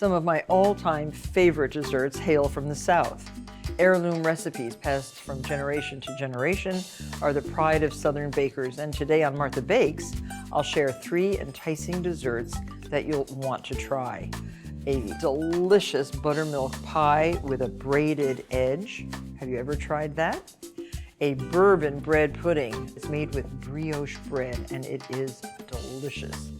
Some of my all-time favorite desserts hail from the South. Heirloom recipes passed from generation to generation are the pride of Southern bakers, and today on Martha Bakes, I'll share 3 enticing desserts that you'll want to try. A delicious buttermilk pie with a braided edge. Have you ever tried that? A bourbon bread pudding. It's made with brioche bread, and it is delicious.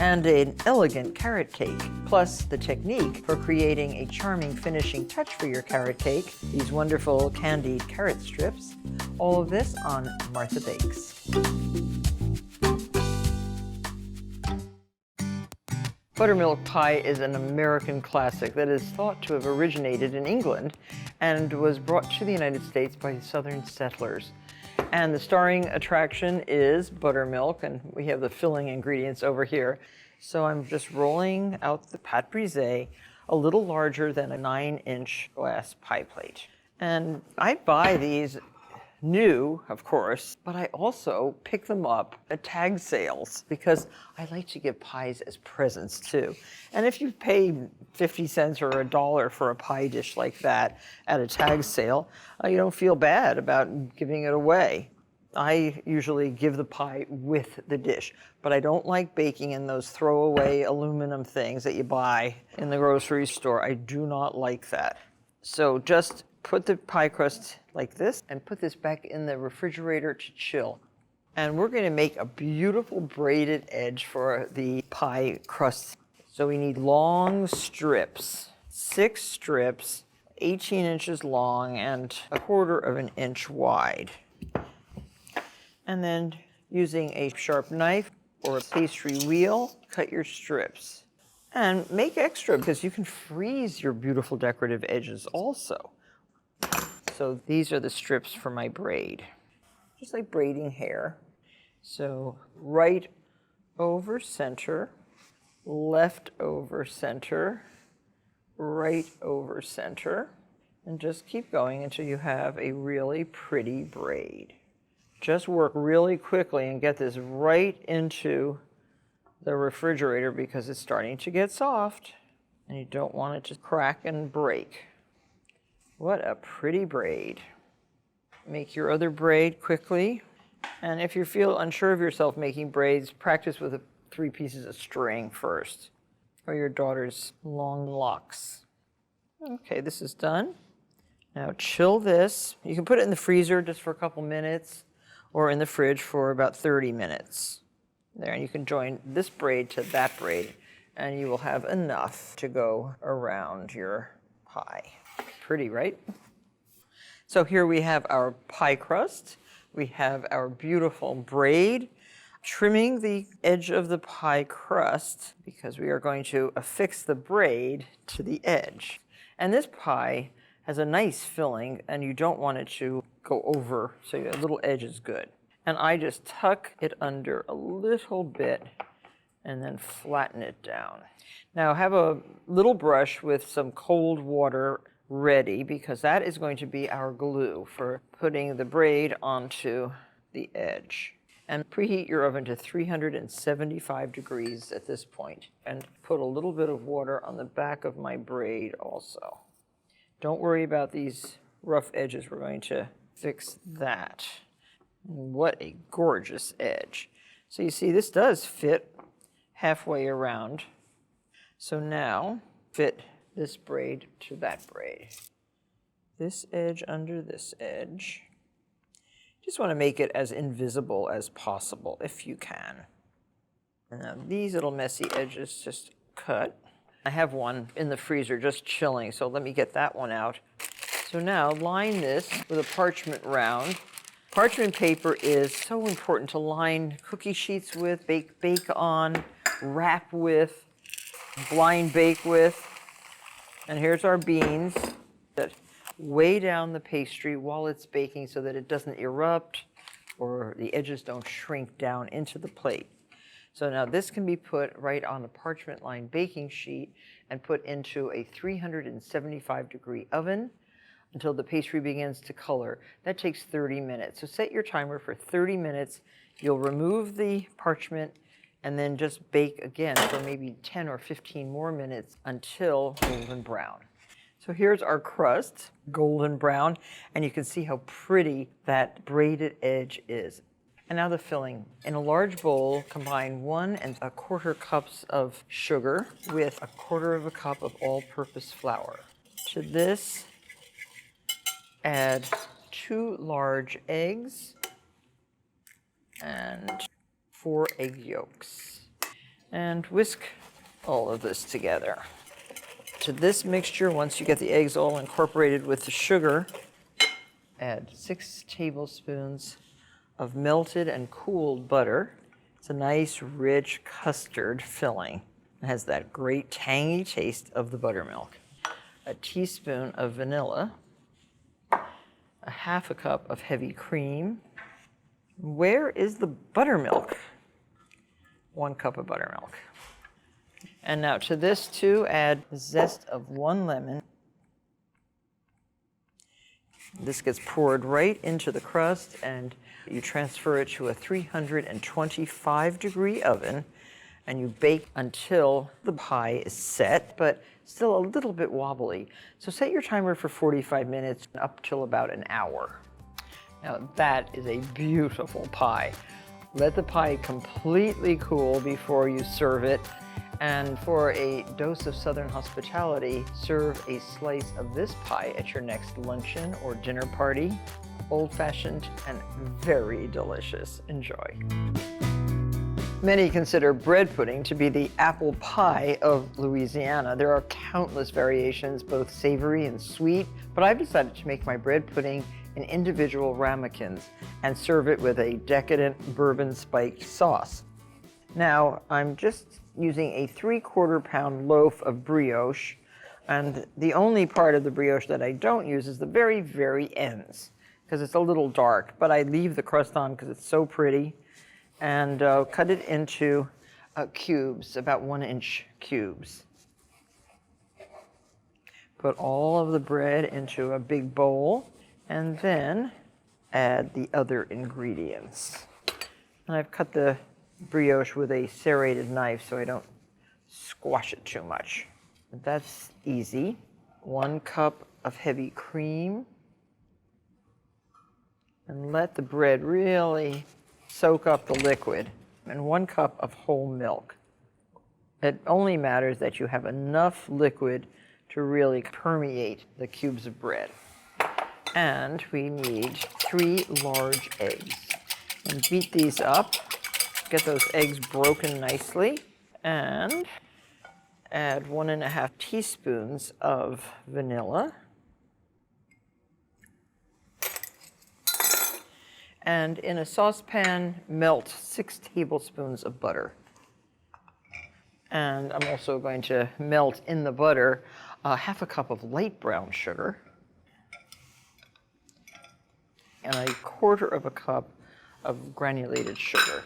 And an elegant carrot cake, plus the technique for creating a charming finishing touch for your carrot cake, these wonderful candied carrot strips. All of this on Martha Bakes. Buttermilk pie is an American classic that is thought to have originated in England and was brought to the United States by Southern settlers. And the starring attraction is buttermilk, and we have the filling ingredients over here. So I'm just rolling out the pâte brisée a little larger than a 9-inch glass pie plate. And I buy these new, of course, but I also pick them up at tag sales because I like to give pies as presents too. And if you pay 50 cents or $1 for a pie dish like that at a tag sale, you don't feel bad about giving it away. I usually give the pie with the dish, but I don't like baking in those throwaway aluminum things that you buy in the grocery store. I do not like that. So just put the pie crust like this and put this back in the refrigerator to chill. And we're going to make a beautiful braided edge for the pie crust. So we need long strips, 6 strips, 18 inches long and 1/4 of an inch wide. And then using a sharp knife or a pastry wheel, cut your strips. And make extra because you can freeze your beautiful decorative edges also. So these are the strips for my braid, just like braiding hair. So right over center, left over center, right over center, and just keep going until you have a really pretty braid. Just work really quickly and get this right into the refrigerator because it's starting to get soft and you don't want it to crack and break. What a pretty braid. Make your other braid quickly. And if you feel unsure of yourself making braids, practice with 3 pieces of string first, or your daughter's long locks. Okay, this is done. Now chill this. You can put it in the freezer just for a couple minutes or in the fridge for about 30 minutes. There, and you can join this braid to that braid, and you will have enough to go around your pie. Pretty, right? So here we have our pie crust. We have our beautiful braid. Trimming the edge of the pie crust because we are going to affix the braid to the edge. And this pie has a nice filling and you don't want it to go over, so a little edge is good. And I just tuck it under a little bit and then flatten it down. Now have a little brush with some cold water ready because that is going to be our glue for putting the braid onto the edge. And preheat your oven to 375 degrees at this point and put a little bit of water on the back of my braid also. Don't worry about these rough edges. We're going to fix that. What a gorgeous edge. So you see this does fit halfway around. So now fit this braid to that braid. This edge under this edge. Just want to make it as invisible as possible if you can. And now these little messy edges just cut. I have one in the freezer just chilling, so let me get that one out. So now line this with a parchment round. Parchment paper is so important to line cookie sheets with, bake on, wrap with, blind bake with. And here's our beans that weigh down the pastry while it's baking so that it doesn't erupt or the edges don't shrink down into the plate. So now this can be put right on a parchment lined baking sheet and put into a 375-degree oven until the pastry begins to color. That takes 30 minutes. So set your timer for 30 minutes. You'll remove the parchment and then just bake again for maybe 10 or 15 more minutes until golden brown. So here's our crust, golden brown, and you can see how pretty that braided edge is. And now the filling. In a large bowl, combine 1¼ cups of sugar with 1/4 cup of all-purpose flour. To this, add 2 large eggs and 4 egg yolks. And whisk all of this together. To this mixture, once you get the eggs all incorporated with the sugar, add 6 tablespoons of melted and cooled butter. It's a nice, rich custard filling. It has that great tangy taste of the buttermilk. A teaspoon of vanilla, 1/2 cup of heavy cream. Where is the buttermilk? 1 cup of buttermilk. And now to this too, add the zest of 1 lemon. This gets poured right into the crust, and you transfer it to a 325-degree oven, and you bake until the pie is set, but still a little bit wobbly. So set your timer for 45 minutes, up till about an hour. Now that is a beautiful pie. Let the pie completely cool before you serve it. And for a dose of Southern hospitality, serve a slice of this pie at your next luncheon or dinner party. Old-fashioned and very delicious. Enjoy. Many consider bread pudding to be the apple pie of Louisiana. There are countless variations, both savory and sweet, but I've decided to make my bread pudding in individual ramekins and serve it with a decadent bourbon spiked sauce. Now, I'm just using a 3/4 pound loaf of brioche, and the only part of the brioche that I don't use is the very, very ends, because it's a little dark, but I leave the crust on because it's so pretty, and cut it into cubes, about 1-inch cubes. Put all of the bread into a big bowl, and then add the other ingredients. And I've cut the brioche with a serrated knife so I don't squash it too much. But that's easy. 1 cup of heavy cream. And let the bread really soak up the liquid. And 1 cup of whole milk. It only matters that you have enough liquid to really permeate the cubes of bread. And we need 3 large eggs. And beat these up. Get those eggs broken nicely, and add 1½ teaspoons of vanilla. And in a saucepan, melt 6 tablespoons of butter. And I'm also going to melt in the butter 1/2 cup of light brown sugar and 1/4 cup of granulated sugar.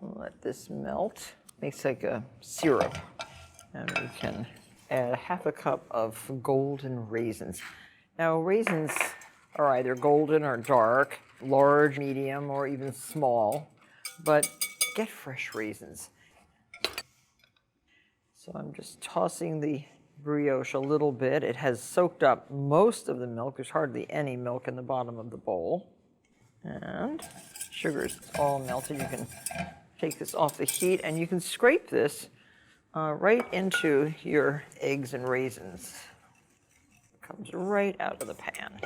Let this melt. Makes like a syrup. And we can add 1/2 cup of golden raisins. Now raisins are either golden or dark, large, medium, or even small, but get fresh raisins. So I'm just tossing the brioche a little bit. It has soaked up most of the milk. There's hardly any milk in the bottom of the bowl. And sugar's all melted. You can take this off the heat, and you can scrape this right into your eggs and raisins. It comes right out of the pan.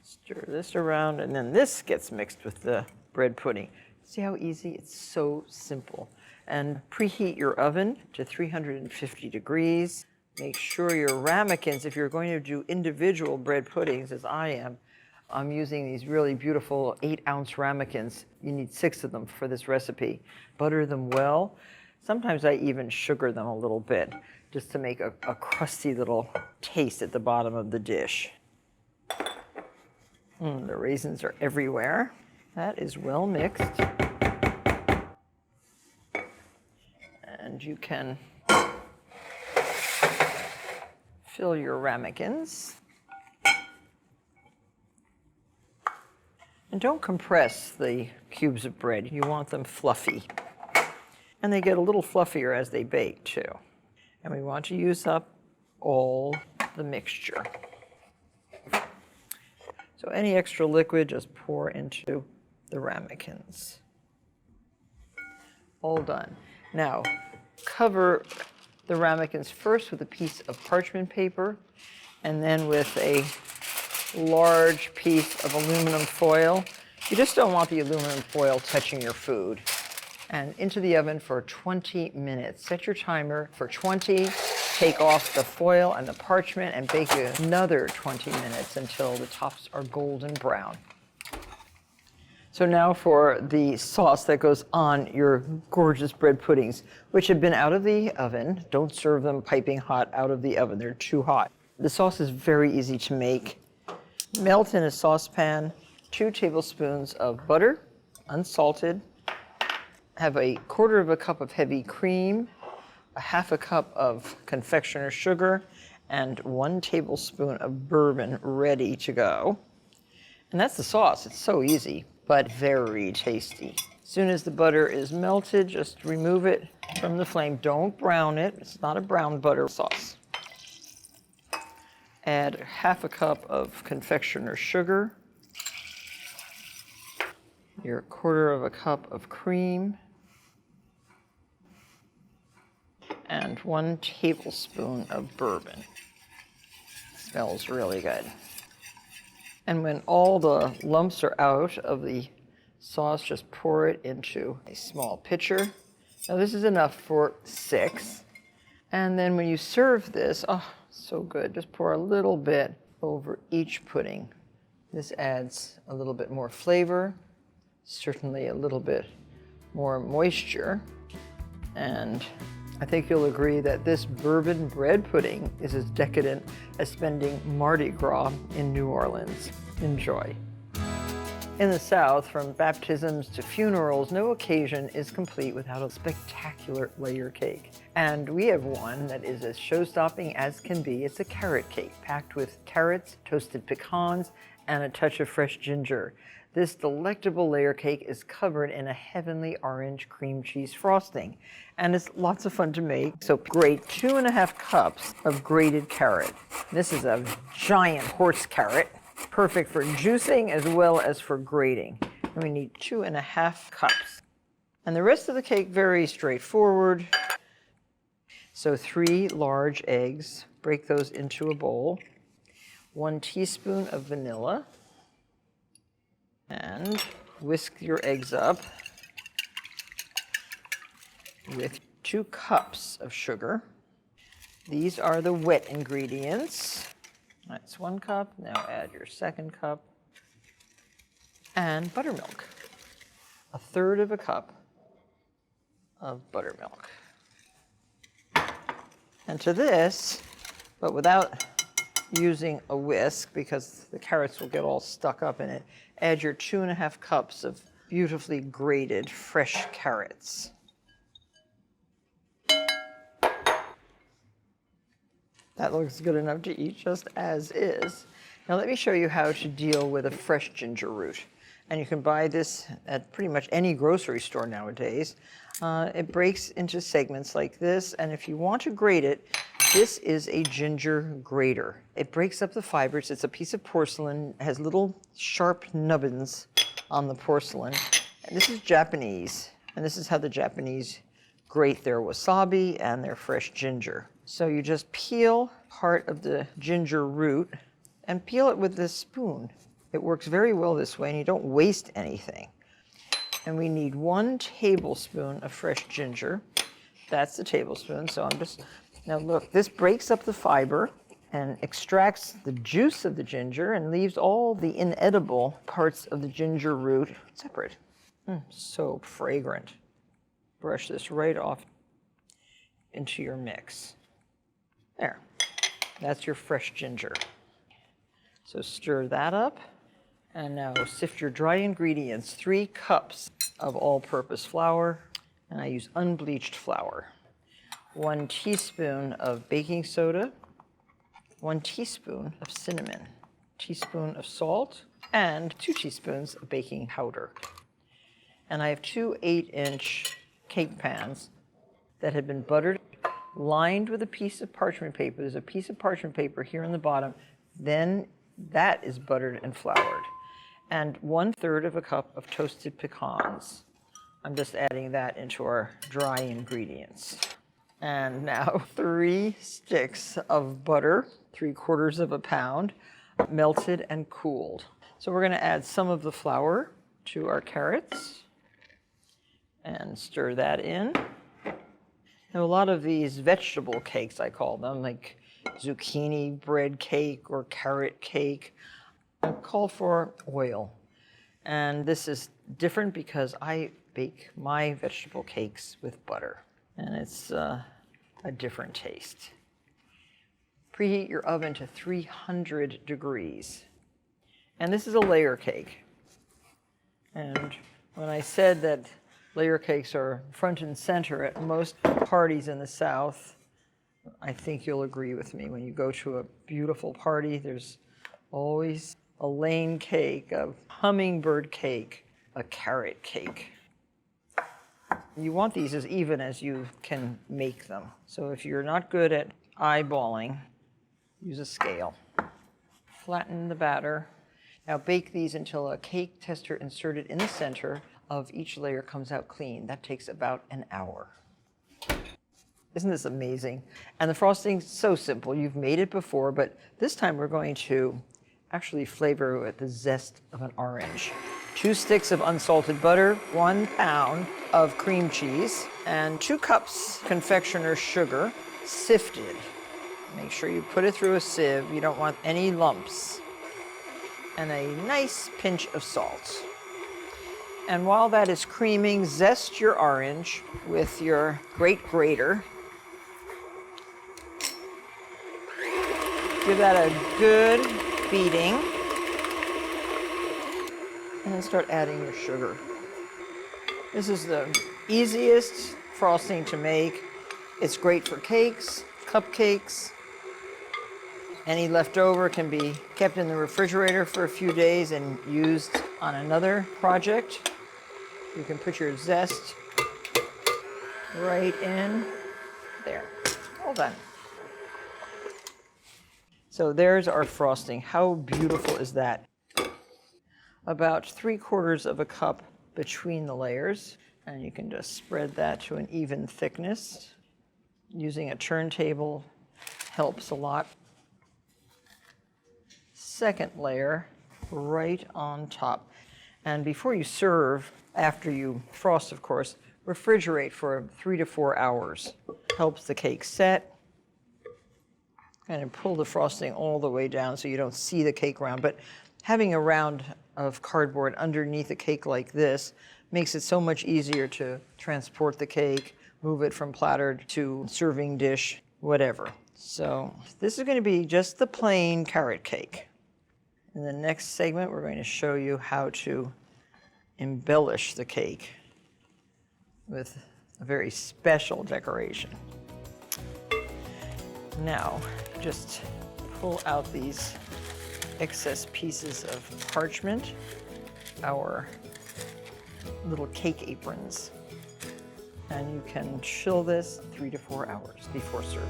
Stir this around, and then this gets mixed with the bread pudding. See how easy? It's so simple. And preheat your oven to 350 degrees. Make sure your ramekins, if you're going to do individual bread puddings, as I am, I'm using these really beautiful 8-ounce ramekins. You need 6 of them for this recipe. Butter them well. Sometimes I even sugar them a little bit, just to make a crusty little taste at the bottom of the dish. The raisins are everywhere. That is well mixed. And you can fill your ramekins. And don't compress the cubes of bread. You want them fluffy. And they get a little fluffier as they bake too. And we want to use up all the mixture. So any extra liquid, just pour into the ramekins. All done. Now, cover the ramekins first with a piece of parchment paper, and then with a large piece of aluminum foil. You just don't want the aluminum foil touching your food. And into the oven for 20 minutes. Set your timer for 20. Take off the foil and the parchment and bake it another 20 minutes until the tops are golden brown. So now for the sauce that goes on your gorgeous bread puddings, which have been out of the oven. Don't serve them piping hot out of the oven. They're too hot. The sauce is very easy to make. Melt in a saucepan 2 tablespoons of butter, unsalted. Have a 1/4 cup of heavy cream, a 1/2 cup of confectioner's sugar, and 1 tablespoon of bourbon ready to go. And that's the sauce. It's so easy, but very tasty. As soon as the butter is melted, just remove it from the flame. Don't brown it. It's not a brown butter sauce. Add 1/2 cup of confectioner's sugar, your 1/4 cup of cream, and 1 tablespoon of bourbon. Smells really good. And when all the lumps are out of the sauce, just pour it into a small pitcher. Now this is enough for 6. And then when you serve this, oh, so good, just pour a little bit over each pudding. This adds a little bit more flavor, certainly a little bit more moisture, and I think you'll agree that this bourbon bread pudding is as decadent as spending Mardi Gras in New Orleans. Enjoy. In the South, from baptisms to funerals, no occasion is complete without a spectacular layer cake. And we have one that is as show-stopping as can be. It's a carrot cake packed with carrots, toasted pecans, and a touch of fresh ginger. This delectable layer cake is covered in a heavenly orange cream cheese frosting, and it's lots of fun to make. So grate 2½ cups of grated carrot. This is a giant horse carrot, perfect for juicing as well as for grating. And we need 2½ cups. And the rest of the cake, very straightforward. So 3 large eggs, break those into a bowl. 1 teaspoon of vanilla. And whisk your eggs up with 2 cups of sugar. These are the wet ingredients. That's 1 cup. Now add your 2nd cup. And buttermilk. 1/3 cup of buttermilk. And to this, but without using a whisk because the carrots will get all stuck up in it, add your 2½ cups of beautifully grated fresh carrots. That looks good enough to eat just as is. Now let me show you how to deal with a fresh ginger root. And you can buy this at pretty much any grocery store nowadays. It breaks into segments like this, and if you want to grate it, this is a ginger grater. It breaks up the fibers. It's a piece of porcelain. It has little sharp nubbins on the porcelain. And this is Japanese, and this is how the Japanese grate their wasabi and their fresh ginger. So you just peel part of the ginger root and peel it with this spoon. It works very well this way, and you don't waste anything. And we need 1 tablespoon of fresh ginger. That's the tablespoon, so I'm just, now look, this breaks up the fiber and extracts the juice of the ginger and leaves all the inedible parts of the ginger root separate. So fragrant. Brush this right off into your mix. There, that's your fresh ginger. So stir that up. And now sift your dry ingredients, 3 cups of all-purpose flour, and I use unbleached flour. 1 teaspoon of baking soda, 1 teaspoon of cinnamon, teaspoon of salt, and 2 teaspoons of baking powder. And I have 2 8-inch cake pans that have been buttered, lined with a piece of parchment paper. There's a piece of parchment paper here on the bottom. Then that is buttered and floured. And 1/3 of a cup of toasted pecans. I'm just adding that into our dry ingredients. And now 3 sticks of butter, 3/4 of a pound, melted and cooled. So we're going to add some of the flour to our carrots and stir that in. Now, a lot of these vegetable cakes, I call them, like zucchini bread cake or carrot cake, call for oil. And this is different because I bake my vegetable cakes with butter, and it's a different taste. Preheat your oven to 300 degrees. And this is a layer cake. And when I said that layer cakes are front and center at most parties in the South, I think you'll agree with me. When you go to a beautiful party, there's always a lane cake, a hummingbird cake, a carrot cake. You want these as even as you can make them. So if you're not good at eyeballing, use a scale. Flatten the batter. Now bake these until a cake tester inserted in the center of each layer comes out clean. That takes about an hour. Isn't this amazing? And the frosting's so simple. You've made it before, but this time we're going to actually flavor with the zest of an orange. 2 sticks of unsalted butter, 1 pound of cream cheese, and 2 cups confectioner's sugar, sifted. Make sure you put it through a sieve. You don't want any lumps. And a nice pinch of salt. And while that is creaming, zest your orange with your great grater. Give that a good beating. And then start adding your sugar. This is the easiest frosting to make. It's great for cakes, cupcakes. Any leftover can be kept in the refrigerator for a few days and used on another project. You can put your zest right in there. All done. So there's our frosting. How beautiful is that? About 3/4 of a cup between the layers. And you can just spread that to an even thickness. Using a turntable helps a lot. Second layer right on top. And before you serve, after you frost, of course, refrigerate for 3 to 4 hours. Helps the cake set. Kind of pull the frosting all the way down so you don't see the cake round. But having a round of cardboard underneath a cake like this makes it so much easier to transport the cake, move it from platter to serving dish, whatever. So this is going to be just the plain carrot cake. In the next segment, we're going to show you how to embellish the cake with a very special decoration. Now, just pull out these excess pieces of parchment, our little cake aprons, and you can chill this 3 to 4 hours before serving.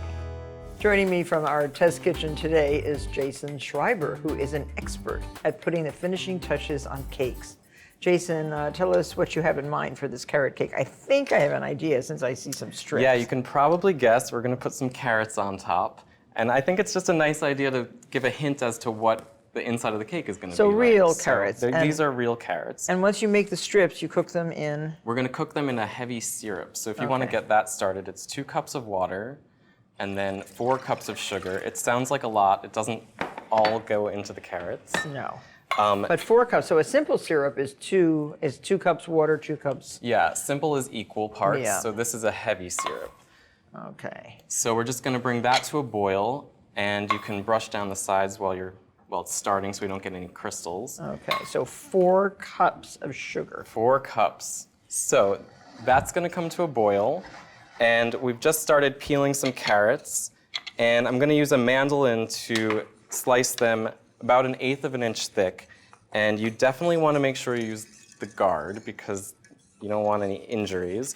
Joining me from our test kitchen today is Jason Schreiber, who is an expert at putting the finishing touches on cakes. Jason, tell us what you have in mind for this carrot cake. I think I have an idea since I see some strips. Yeah, you can probably guess. We're going to put some carrots on top. And I think it's just a nice idea to give a hint as to what the inside of the cake is going to be. So real like. carrots. So these are real carrots. And once you make the strips, you cook them in? We're going to cook them in a heavy syrup. So if you want to get that started, it's 2 cups of water and then 4 cups of sugar. It sounds like a lot. It doesn't all go into the carrots. No. But 4 cups, so a simple syrup is 2 cups water, 2 cups. Yeah, simple is equal parts. Yeah. So this is a heavy syrup. Okay. So we're just going to bring that to a boil, and you can brush down the sides while it's starting so we don't get any crystals. Okay, so 4 cups of sugar. 4 cups. So that's going to come to a boil, and we've just started peeling some carrots, and I'm going to use a mandolin to slice them about 1/8 of an inch thick. And you definitely want to make sure you use the guard because you don't want any injuries.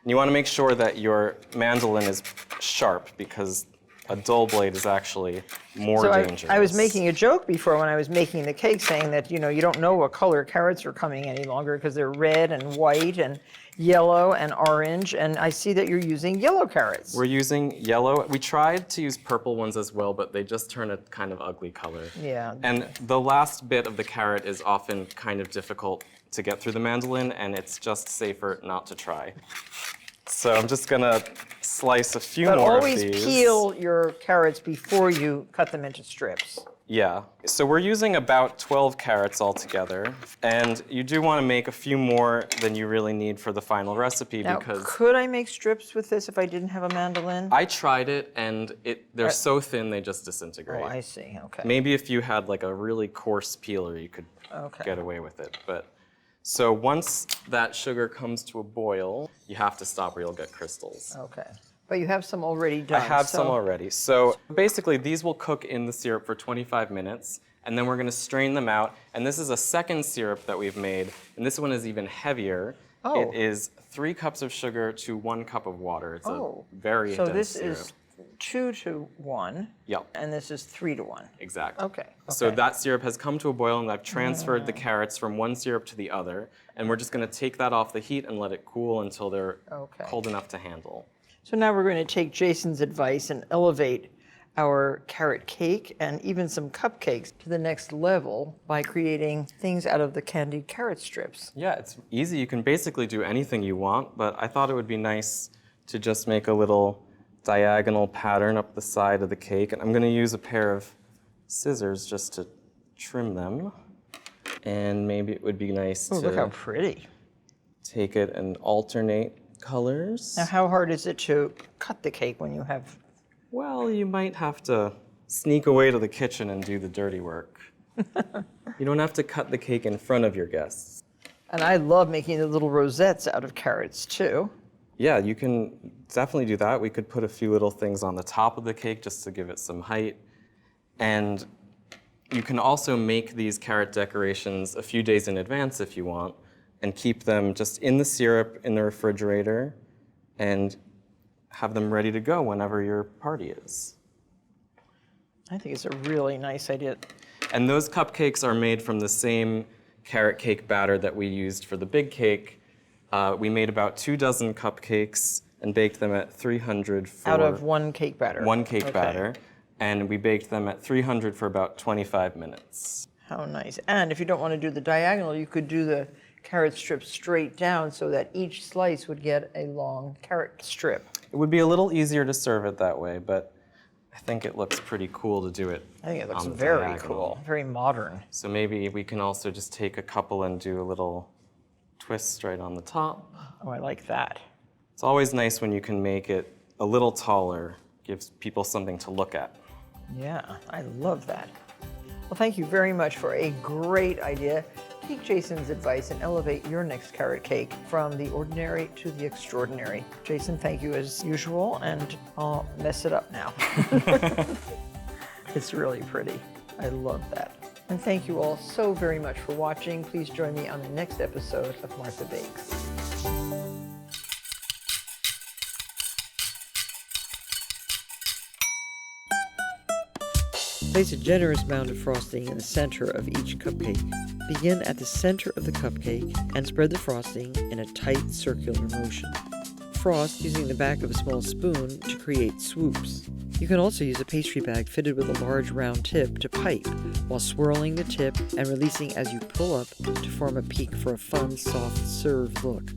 And you want to make sure that your mandolin is sharp because a dull blade is actually more dangerous. I was making a joke before when I was making the cake saying that, you don't know what color carrots are coming any longer because they're red and white and yellow and orange, and I see that you're using yellow carrots. We're using yellow. We tried to use purple ones as well, but they just turn a kind of ugly color. Yeah. And the last bit of the carrot is often kind of difficult to get through the mandolin, and it's just safer not to try. So I'm just gonna slice a few more of these. But always peel your carrots before you cut them into strips. Yeah. So we're using about 12 carrots altogether, and you do want to make a few more than you really need for the final recipe Now, because could I make strips with this if I didn't have a mandolin? I tried it, and they're so thin they just disintegrate. Oh, I see. Okay. Maybe if you had like a really coarse peeler, you could get away with it. But so once that sugar comes to a boil, you have to stop or you'll get crystals. Okay. But you have some already done. I have some already. So basically, these will cook in the syrup for 25 minutes, and then we're going to strain them out. And this is a second syrup that we've made, and this one is even heavier. Oh. It is 3 cups of sugar to 1 cup of water. It's a very So dense this syrup. is 2 to 1. Yep. And this is 3 to 1. Exactly. Okay. So that syrup has come to a boil, and I've transferred the carrots from one syrup to the other, and we're just going to take that off the heat and let it cool until they're cold enough to handle. So now we're going to take Jason's advice and elevate our carrot cake and even some cupcakes to the next level by creating things out of the candied carrot strips. Yeah, it's easy. You can basically do anything you want, but I thought it would be nice to just make a little diagonal pattern up the side of the cake. And I'm going to use a pair of scissors just to trim them. And maybe it would be nice to look how pretty. take it and alternate colors. Now, how hard is it to cut the cake when you have... Well, you might have to sneak away to the kitchen and do the dirty work. You don't have to cut the cake in front of your guests. And I love making the little rosettes out of carrots, too. Yeah, you can definitely do that. We could put a few little things on the top of the cake just to give it some height. And you can also make these carrot decorations a few days in advance if you want, and keep them just in the syrup in the refrigerator and have them ready to go whenever your party is. I think it's a really nice idea. And those cupcakes are made from the same carrot cake batter that we used for the big cake. We made about 2 dozen cupcakes and baked them at 300 for... Out of 1 cake batter. 1 cake batter. And we baked them at 300 for about 25 minutes. How nice. And if you don't want to do the diagonal, you could do the carrot strip straight down so that each slice would get a long carrot strip. It would be a little easier to serve it that way, but I think it looks pretty cool to do it. I think it looks very cool, very modern. So maybe we can also just take a couple and do a little twist right on the top. Oh, I like that. It's always nice when you can make it a little taller, gives people something to look at. Yeah, I love that. Well, thank you very much for a great idea. Take Jason's advice and elevate your next carrot cake from the ordinary to the extraordinary. Jason, thank you as usual, and I'll mess it up now. It's really pretty. I love that. And thank you all so very much for watching. Please join me on the next episode of Martha Bakes. Place a generous mound of frosting in the center of each cupcake. Begin at the center of the cupcake and spread the frosting in a tight circular motion. Frost using the back of a small spoon to create swoops. You can also use a pastry bag fitted with a large round tip to pipe while swirling the tip and releasing as you pull up to form a peak for a fun, soft serve look.